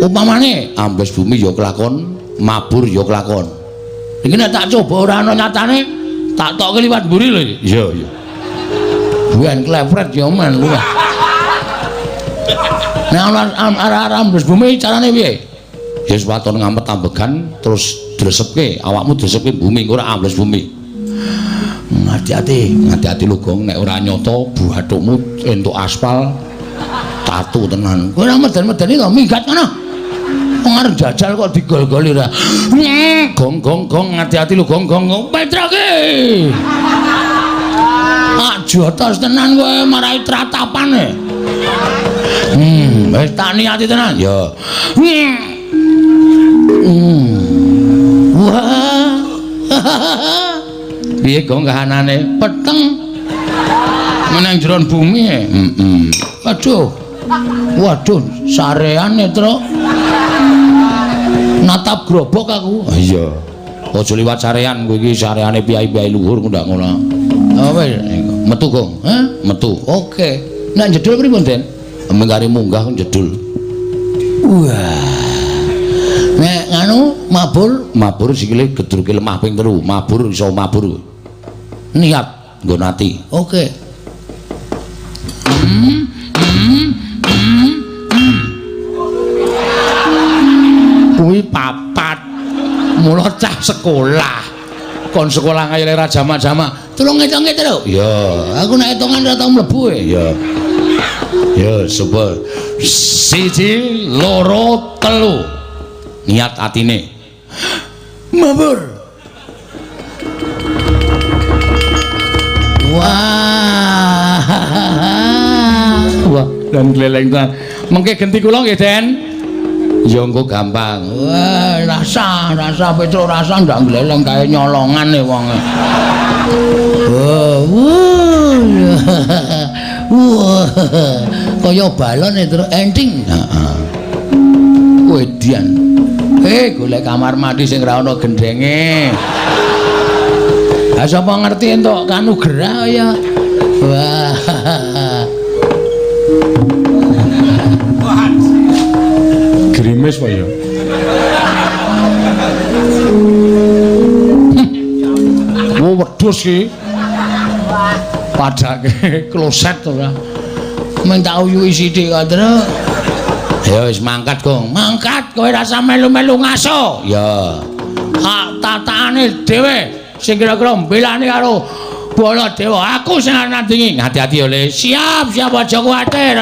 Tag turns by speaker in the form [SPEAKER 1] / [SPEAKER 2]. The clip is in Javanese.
[SPEAKER 1] Upamane ambles bumi ya kelakon, mabur ya kelakon. Iki nek tak coba ora ana nyatane, tak tokke liwat mburi lho. Iya, iya. Buan klepret ya men lu. Nek ana ambles bumi carane piye? Ya sepaton ngampet ambegan terus dresepke, awakmu dresepke bumi engko ora ambles bumi. Hati-hati lho Gong, nek ora nyata buhathukmu entuk aspal tatu tenan. Kowe ora meden-medeni to minggat ngono. Wong arep jajal kok digol-goli ra. Gong, hati-hati lho Gong. Petroke. Jotos tenan kowe marai tratapane. Wis tak niati tenan ya. Wah. Piye Gong kahanane? Peteng. Menang jeron bumi. Waduh, sarean Netro. Natap grobok aku. Iya. Aja liwat sarean kowe iki sareane piyai-piyai luhur ndak ngono. Apa metu Gong? Hah? Metu. Oke. Nek jedul pripun, Den? Mengkari munggah jedul. Wah. Nek nganu mabur sikile gedurke lemah ping 3. Mabur iso mabur. Niat nggo nati. Oke. Kuwi papat. Mula cah sekolah. Kon sekolah kaya ora jamak-jamak. Tulung ngitung-ngitung lho. Ya, aku nek hitungan ora tau mlebu e. Ya. Ya, coba. 1 2 3. Niat atine. Mabur. Wah, dan gleleng ta. Mengke genti kula nggih, Den. Ya engko gampang. Wah, rasa Petro rasa ndak gleleng kae nyolongane wong. Wah. Kaya balon terus ending. Heeh. Wedian. Golek kamar mandi sing ora ana gendenge. Lah sapa ngerti entuk kanugrah ya. Wah. Grimes wae ya. Wedhus iki. Padake kloset ora. Meng tak uyuhi sithik kok, Tru. Ya wis mangkat, Gong. Mangkat kowe rasa melu-melu ngaso. Ya. Hak tataane dhewe sing kira-kira mbelani karo Baladewa. Aku sing nandingi. Hati-hati ya, Le. Siap, aja kuwatir,